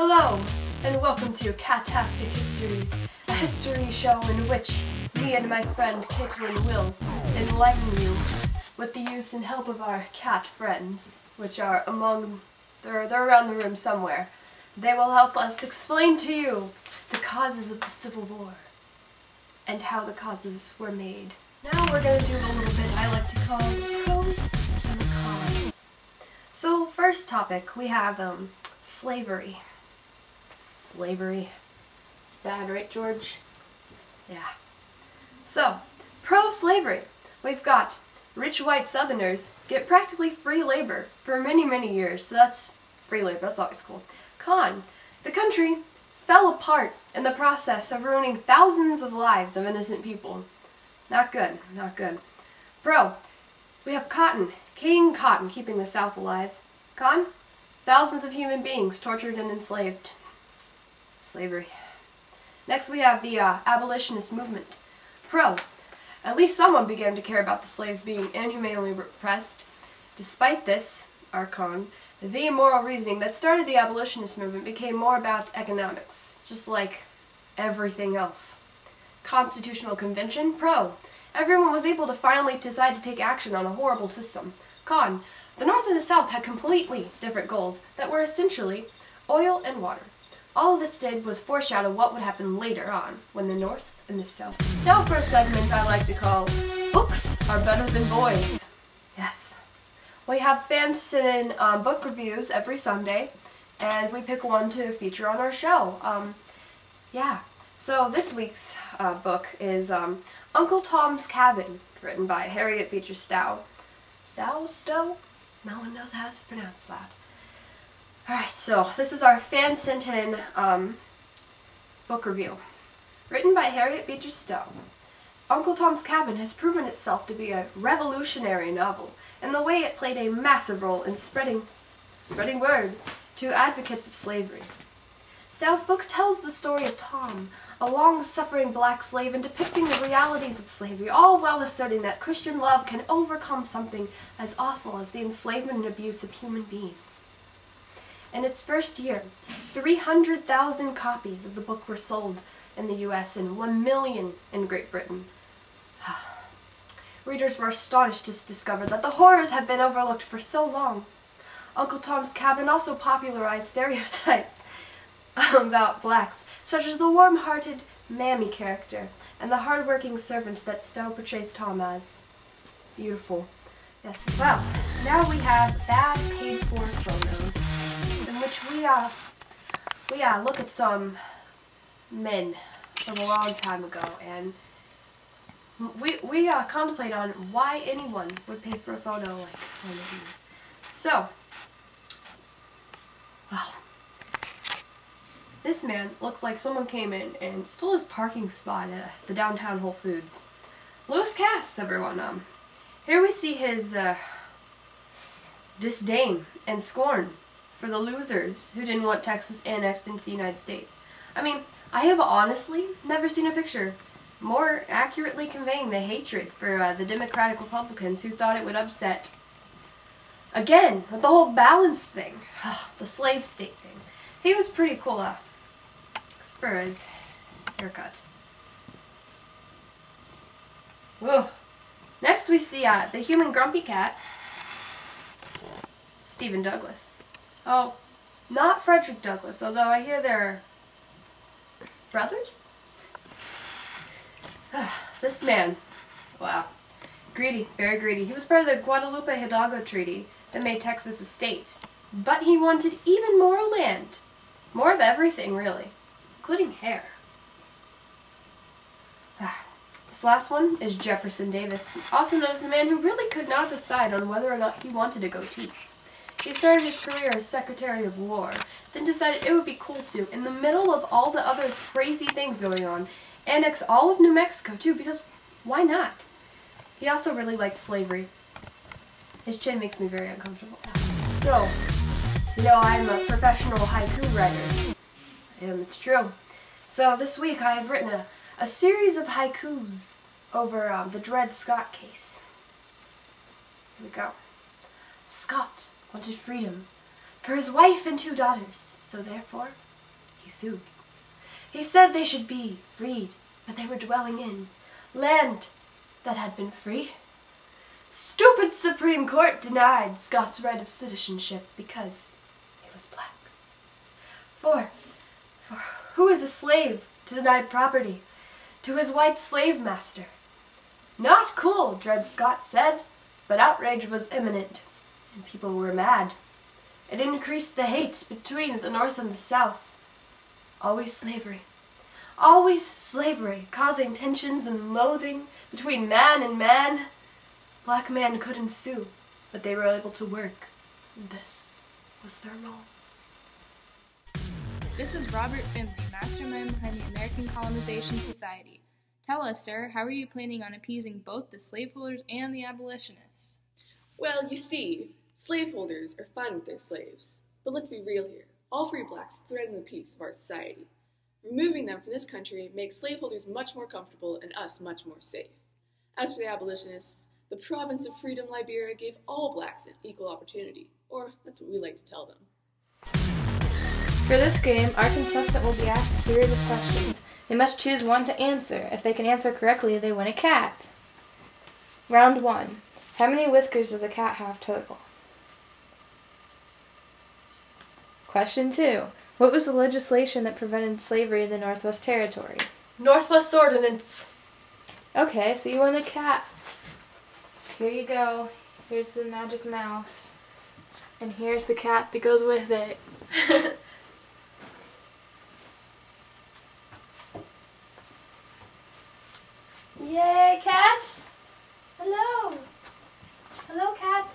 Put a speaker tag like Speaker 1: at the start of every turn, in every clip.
Speaker 1: Hello, and welcome to Catastic Histories, a history show in which me and my friend Caitlin will enlighten you with the use and help of our cat friends, which are they're around the room somewhere. They will help us explain to you the causes of the Civil War and how the causes were made. Now we're going to do a little bit I like to call the pros and the cons. So first topic, we have slavery. Slavery. It's bad, right, George? Yeah. So, pro-slavery. We've got rich white Southerners get practically free labor for many, many years. So that's free labor. That's always cool. Con. The country fell apart in the process of ruining thousands of lives of innocent people. Not good. Not good. Pro. We have cotton. King Cotton keeping the South alive. Con. Thousands of human beings tortured and enslaved. Slavery. Next we have the abolitionist movement. Pro. At least someone began to care about the slaves being inhumanely repressed. Despite this, our con, the immoral reasoning that started the abolitionist movement became more about economics, just like everything else. Constitutional Convention. Pro. Everyone was able to finally decide to take action on a horrible system. Con. The North and the South had completely different goals that were essentially oil and water. All this did was foreshadow what would happen later on, when the North and the South. Now for a segment I like to call, Books Are Better Than Boys. Yes. We have fans send in book reviews every Sunday, and we pick one to feature on our show. Yeah. So this week's book is Uncle Tom's Cabin, written by Harriet Beecher Stowe. Stowe? No one knows how to pronounce that. Alright, so this is our fan sent in book review. Written by Harriet Beecher Stowe. Uncle Tom's Cabin has proven itself to be a revolutionary novel in the way it played a massive role in spreading word to advocates of slavery. Stowe's book tells the story of Tom, a long-suffering black slave, and depicting the realities of slavery, all while asserting that Christian love can overcome something as awful as the enslavement and abuse of human beings. In its first year, 300,000 copies of the book were sold in the U.S. and 1 million in Great Britain. Readers were astonished to discover that the horrors had been overlooked for so long. Uncle Tom's Cabin also popularized stereotypes about blacks, such as the warm-hearted Mammy character and the hard-working servant that Stowe portrays Tom as. Beautiful. Yes, well, now we have bad paid-for photos, in which we look at some men from a long time ago, and we contemplate on why anyone would pay for a photo like one of these. So, wow, this man looks like someone came in and stole his parking spot at the downtown Whole Foods. Louis Cass, everyone. Here we see his disdain and scorn for the losers who didn't want Texas annexed into the United States. I mean, I have honestly never seen a picture more accurately conveying the hatred for the Democratic Republicans who thought it would upset, again, with the whole balance thing, the slave state thing. He was pretty cool, except for his haircut. Whoa. Next we see the human grumpy cat, Stephen Douglas. Oh, not Frederick Douglass, although I hear they're brothers? This man, wow, greedy, very greedy. He was part of the Guadalupe Hidalgo Treaty that made Texas a state, but he wanted even more land, more of everything really, including hair. This last one is Jefferson Davis, also known as the man who really could not decide on whether or not he wanted a goatee. He started his career as Secretary of War, then decided it would be cool to, in the middle of all the other crazy things going on, annex all of New Mexico too, because why not? He also really liked slavery. His chin makes me very uncomfortable. So, you know, I'm a professional haiku writer. It's true. So this week I have written a series of haikus over the Dred Scott case. Here we go. Scott wanted freedom for his wife and 2 daughters, so therefore he sued. He said they should be freed, for they were dwelling in land that had been free. Stupid Supreme Court denied Scott's right of citizenship because he was black. For who is a slave to deny property to his white slave master? Not cool, Dred Scott said, but outrage was imminent, and people were mad. It increased the hate between the North and the South. Always slavery, causing tensions and loathing between man and man. Black men couldn't sue, but they were able to work, and this was their role.
Speaker 2: This is Robert Finley, mastermind behind the American Colonization Society. Tell us, sir, how are you planning on appeasing both the slaveholders and the abolitionists?
Speaker 3: Well, you see, slaveholders are fine with their slaves. But let's be real here. All free blacks threaten the peace of our society. Removing them from this country makes slaveholders much more comfortable and us much more safe. As for the abolitionists, the province of Freedom, Liberia, gave all blacks an equal opportunity. Or that's what we like to tell them.
Speaker 2: For this game, our contestant will be asked a series of questions. They must choose one to answer. If they can answer correctly, they win a cat. Round 1. How many whiskers does a cat have total? Question 2. What was the legislation that prevented slavery in the Northwest Territory?
Speaker 1: Northwest Ordinance.
Speaker 2: Okay, so you won the cat. Here you go. Here's the magic mouse. And here's the cat that goes with it.
Speaker 1: Yay, cat! Hello! Hello, cat!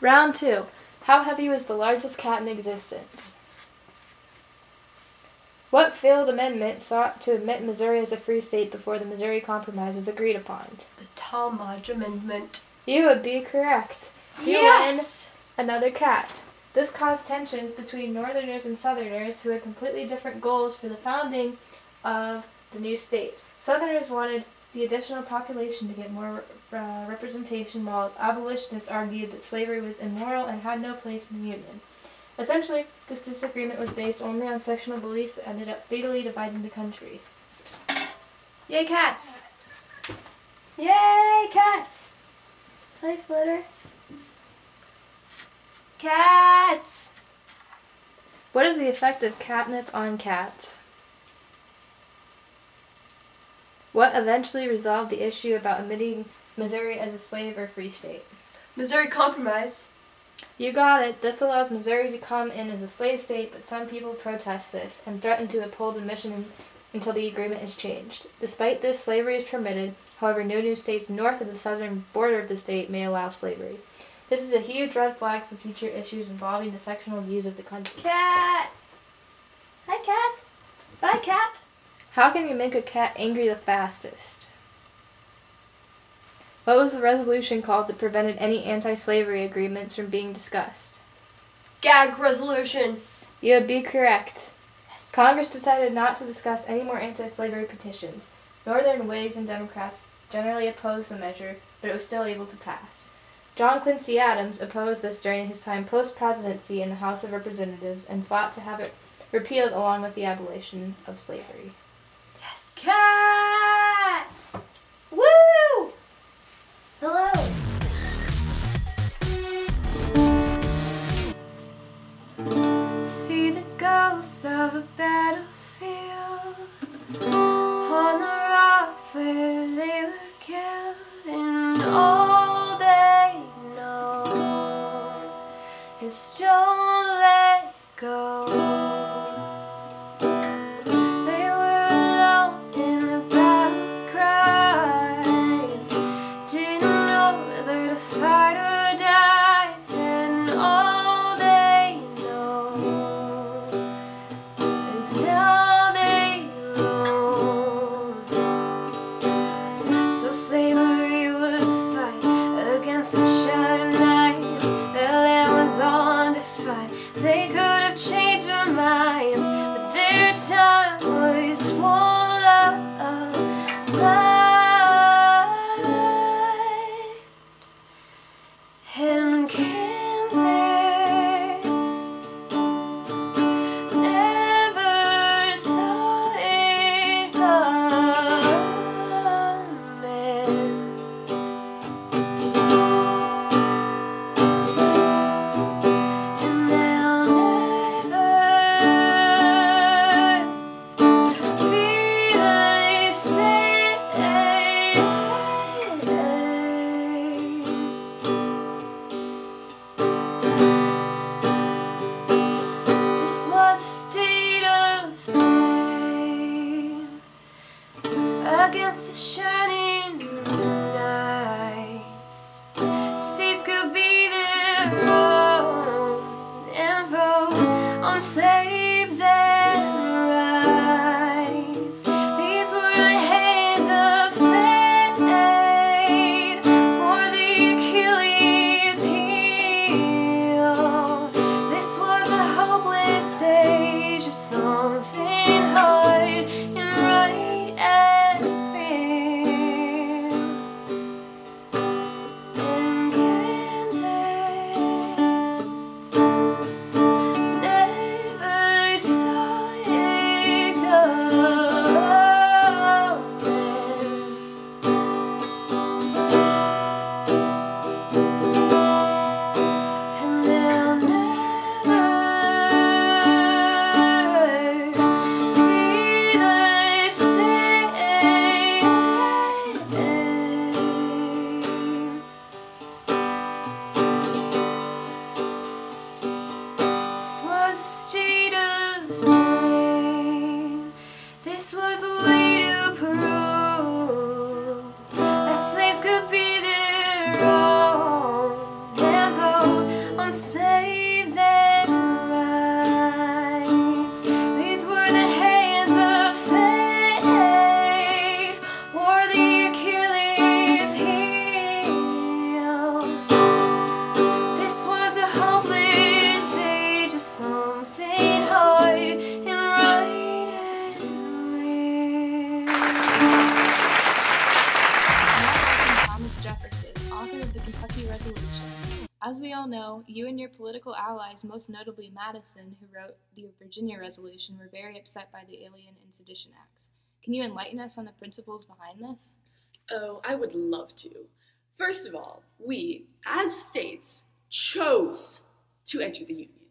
Speaker 2: Round 2. How heavy was the largest cat in existence? What failed amendment sought to admit Missouri as a free state before the Missouri Compromise was agreed upon?
Speaker 1: The Talmadge Amendment.
Speaker 2: You would be correct. You
Speaker 1: Yes!
Speaker 2: win another cat. This caused tensions between Northerners and Southerners who had completely different goals for the founding of the new state. Southerners wanted the additional population to get more representation, while abolitionists argued that slavery was immoral and had no place in the Union. Essentially, this disagreement was based only on sectional beliefs that ended up fatally dividing the country.
Speaker 1: Yay, cats! Yay, cats! Play flitter. Cats!
Speaker 2: What is the effect of catnip on cats? What eventually resolved the issue about admitting Missouri as a slave or free state?
Speaker 1: Missouri Compromise.
Speaker 2: You got it. This allows Missouri to come in as a slave state, but some people protest this and threaten to uphold admission until the agreement is changed. Despite this, slavery is permitted. However, no new states north of the southern border of the state may allow slavery. This is a huge red flag for future issues involving the sectional views of the country.
Speaker 1: Cat! Hi, cat! Bye, cat!
Speaker 2: How can you make a cat angry the fastest? What was the resolution called that prevented any anti-slavery agreements from being discussed?
Speaker 1: Gag resolution.
Speaker 2: You would be correct.
Speaker 1: Yes.
Speaker 2: Congress decided not to discuss any more anti-slavery petitions. Northern Whigs and Democrats generally opposed the measure, but it was still able to pass. John Quincy Adams opposed this during his time post-presidency in the House of Representatives and fought to have it repealed along with the abolition of slavery.
Speaker 1: Yes. Cat! Woo! Hello. See the ghosts of a battlefield on the rocks where they were killed, and all they know is don't let go. Now they roam. So slavery was a fight against the shattered minds. Their land was all undefined. They could have changed their minds, but their time was full of light. And Kansas on slaves and rights. These were the hands of fate, or the Achilles heel. This was a hopeless age of something hard and right and real. And Kansas never saw it coming. And they'll never be the same. This was a state of pain. This was a way to prove that slaves could be their own and vote on slaves and rights. These were the hands of fate, or the Achilles heel. This was a hopeless age of something hard and right and real.
Speaker 2: Thomas Jefferson, author of the Kentucky Resolution. As we all know, you and your political allies, most notably Madison, who wrote the Virginia Resolution, were very upset by the Alien and Sedition Acts. Can you enlighten us on the principles behind this?
Speaker 3: Oh, I would love to. First of all, we, as states, chose to enter the Union.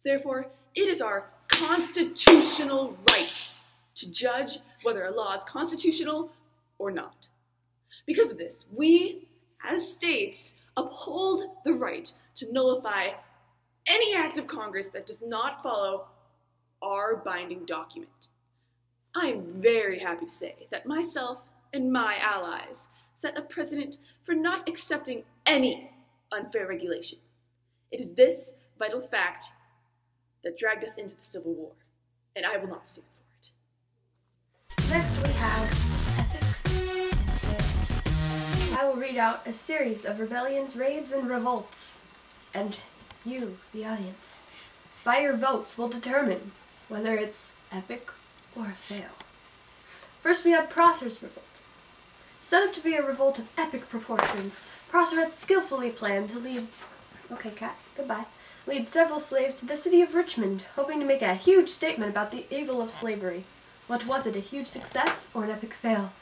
Speaker 3: Therefore, it is our constitutional right to judge whether a law is constitutional or not. Because of this, we, as states, uphold the right to nullify any act of Congress that does not follow our binding document. I am very happy to say that myself and my allies set a precedent for not accepting any unfair regulation. It is this vital fact that dragged us into the Civil War, and I will not stand for it.
Speaker 1: Next we have epic and fail. I will read out a series of rebellions, raids, and revolts, and you, the audience, by your votes will determine whether it's epic or a fail. First we have Prosser's revolt. Set up to be a revolt of epic proportions, Prosser had skillfully planned to lead several slaves to the city of Richmond, hoping to make a huge statement about the evil of slavery. What was it, a huge success or an epic fail?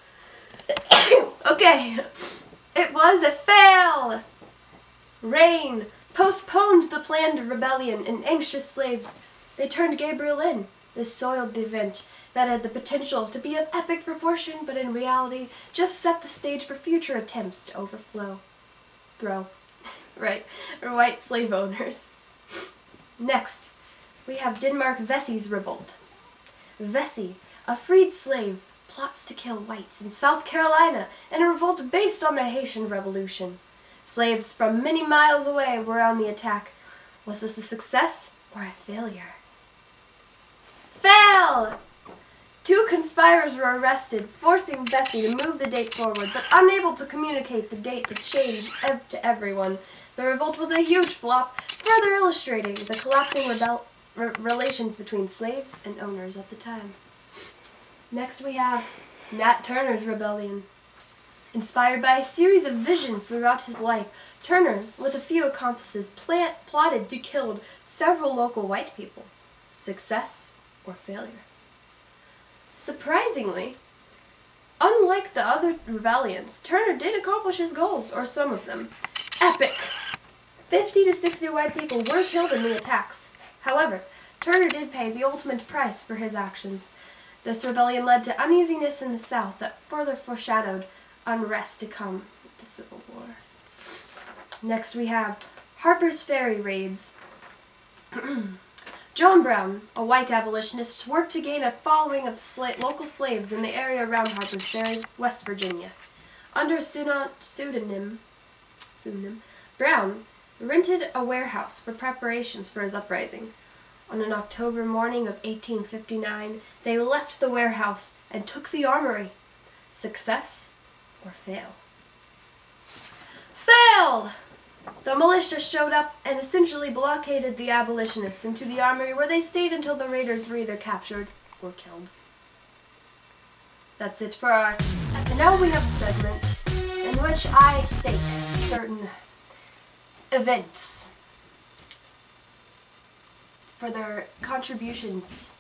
Speaker 1: Okay, it was a fail! Rain postponed the planned rebellion, and anxious slaves, they turned Gabriel in. This soiled the event that had the potential to be of epic proportion, but in reality just set the stage for future attempts to overthrow white slave owners. Next, we have Denmark Vesey's revolt. Vesey, a freed slave, plots to kill whites in South Carolina in a revolt based on the Haitian Revolution. Slaves from many miles away were on the attack. Was this a success or a failure? Fail! 2 conspirators were arrested, forcing Vesey to move the date forward, but unable to communicate the date to change to everyone. The revolt was a huge flop, further illustrating the collapsing relations between slaves and owners at the time. Next we have Nat Turner's rebellion. Inspired by a series of visions throughout his life, Turner, with a few accomplices, plotted to kill several local white people. Success or failure? Surprisingly, unlike the other rebellions, Turner did accomplish his goals, or some of them. Epic! 50 to 60 white people were killed in the attacks. However, Turner did pay the ultimate price for his actions. This rebellion led to uneasiness in the South that further foreshadowed unrest to come with the Civil War. Next we have Harper's Ferry raids. John Brown, a white abolitionist, worked to gain a following of local slaves in the area around Harper's Ferry, West Virginia. Under a pseudonym, Brown rented a warehouse for preparations for his uprising. On an October morning of 1859, they left the warehouse and took the armory. Success or fail? Fail! The militia showed up and essentially blockaded the abolitionists into the armory, where they stayed until the raiders were either captured or killed. That's it for our... And now we have a segment in which I thank certain events for their contributions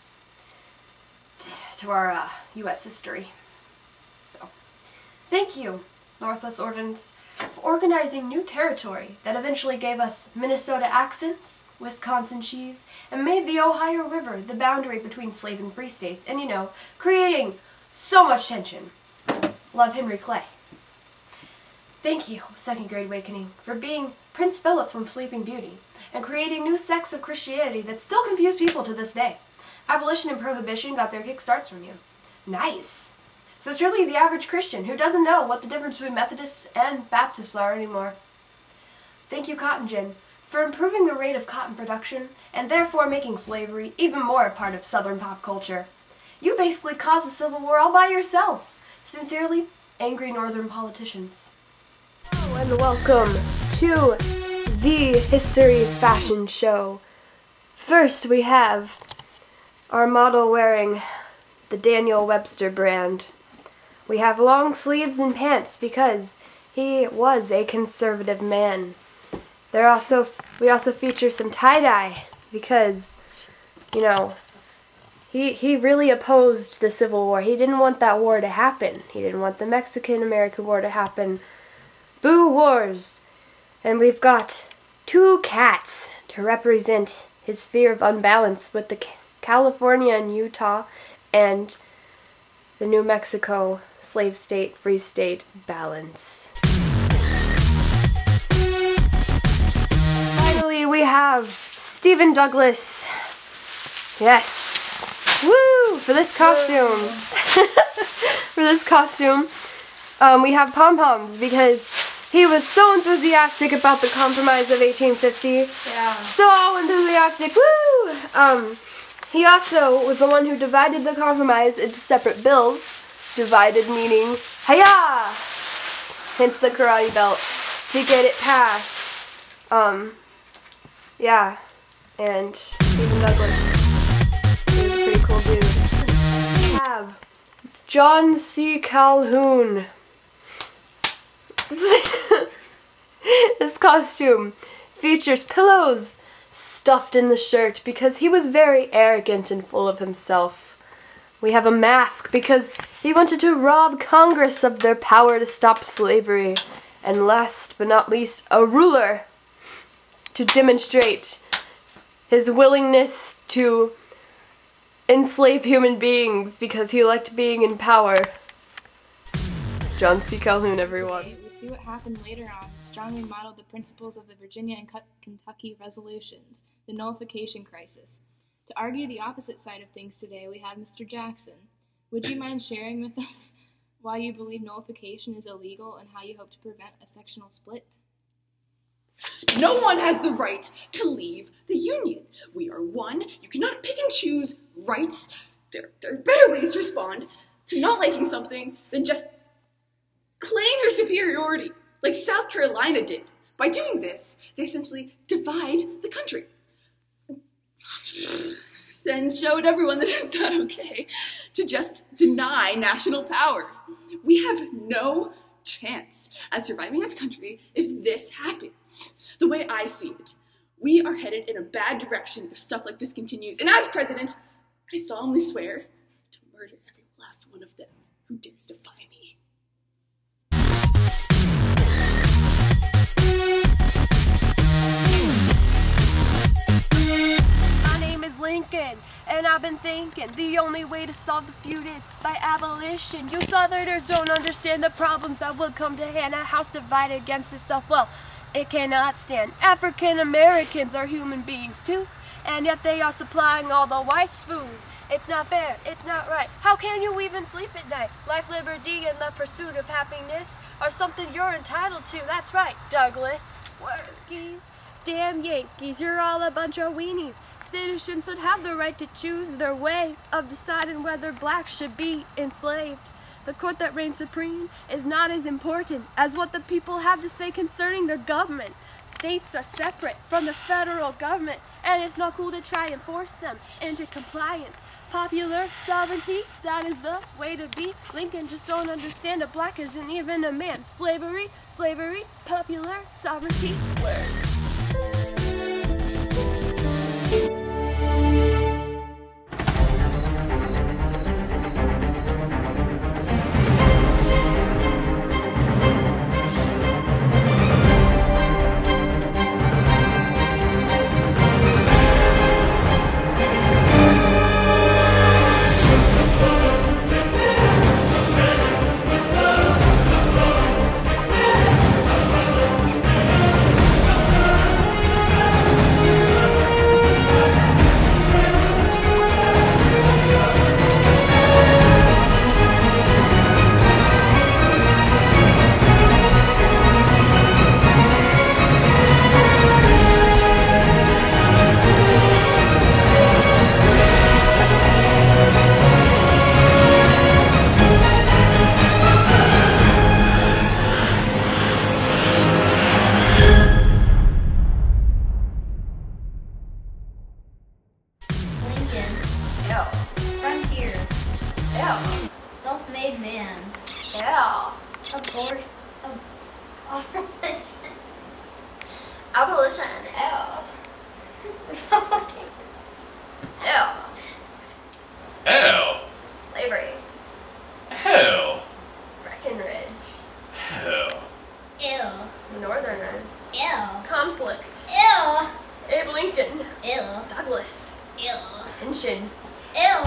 Speaker 1: to our U.S. history. So, thank you, Northwest Ordinance, for organizing new territory that eventually gave us Minnesota accents, Wisconsin cheese, and made the Ohio River the boundary between slave and free states, and, you know, creating so much tension. Love, Henry Clay. Thank you, Second Great Awakening, for being Prince Philip from Sleeping Beauty, and creating new sects of Christianity that still confuse people to this day. Abolition and Prohibition got their kickstarts from you. Nice! Sincerely, the average Christian who doesn't know what the difference between Methodists and Baptists are anymore. Thank you, Cotton Gin, for improving the rate of cotton production and therefore making slavery even more a part of Southern pop culture. You basically caused the Civil War all by yourself. Sincerely, angry Northern politicians. Hello and welcome to the History Fashion Show. First, we have our model wearing the Daniel Webster brand. We have long sleeves and pants because he was a conservative man. We also feature some tie-dye because, you know, he really opposed the Civil War. He didn't want that war to happen. He didn't want the Mexican-American War to happen. Boo wars! And we've got two cats to represent his fear of unbalance with the California and Utah and the New Mexico slave state, free state balance. Finally, we have Stephen Douglas. Yes. Woo! For this costume. For this costume, we have pom-poms because he was so enthusiastic about the Compromise of 1850.
Speaker 2: Yeah.
Speaker 1: So enthusiastic. Woo! He also was the one who divided the Compromise into separate bills. Divided meaning, hi-ya! Hence the karate belt. To get it passed. Yeah. And Stephen Douglas. He was a pretty cool dude. We have John C. Calhoun. This costume features pillows stuffed in the shirt because he was very arrogant and full of himself. We have a mask because he wanted to rob Congress of their power to stop slavery. And last but not least, a ruler to demonstrate his willingness to enslave human beings because he liked being in power. John C. Calhoun, everyone.
Speaker 2: Okay, we'll see what happened later on. Strongly modeled the principles of the Virginia and Kentucky resolutions, the nullification crisis. To argue the opposite side of things today, we have Mr. Jackson. Would you mind sharing with us why you believe nullification is illegal and how you hope to prevent a sectional split?
Speaker 3: No one has the right to leave the Union. We are one. You cannot pick and choose rights. There are better ways to respond to not liking something than just claim your superiority, like South Carolina did. By doing this, they essentially divide the country. Then showed everyone that it's not okay to just deny national power. We have no chance at surviving as a country if this happens. The way I see it, we are headed in a bad direction if stuff like this continues. And as president, I solemnly swear to murder every last one of them who dares defy me.
Speaker 1: Lincoln, and I've been thinking the only way to solve the feud is by abolition. You Southerners don't understand the problems that will come to hand. A house divided against itself, well, it cannot stand. African Americans are human beings too, and yet they are supplying all the whites food. It's not fair, it's not right. How can you even sleep at night? Life, liberty, and the pursuit of happiness are something you're entitled to. That's right, Douglas. Workies. Damn Yankees, you're all a bunch of weenies. Citizens should have the right to choose their way of deciding whether blacks should be enslaved. The court that reigns supreme is not as important as what the people have to say concerning their government. States are separate from the federal government, and it's not cool to try and force them into compliance. Popular sovereignty, that is the way to be. Lincoln just don't understand a black isn't even a man. Slavery, popular sovereignty, word.
Speaker 4: Frontier.
Speaker 1: Ew.
Speaker 4: Self-made man.
Speaker 1: Ew.
Speaker 4: Abolition.
Speaker 1: Abolition. Ew.
Speaker 4: Republican.
Speaker 1: Ew.
Speaker 5: Ew.
Speaker 1: Slavery.
Speaker 5: Ew.
Speaker 1: Breckenridge.
Speaker 5: Ew.
Speaker 4: Ew.
Speaker 1: Northerners.
Speaker 4: Ew.
Speaker 1: Conflict.
Speaker 4: Ew.
Speaker 1: Abe Lincoln.
Speaker 4: Ew.
Speaker 1: Douglas.
Speaker 4: Ew.
Speaker 1: Tension.
Speaker 4: Ew.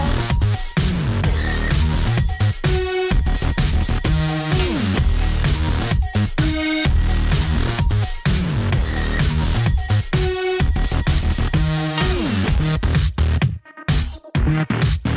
Speaker 5: Ew.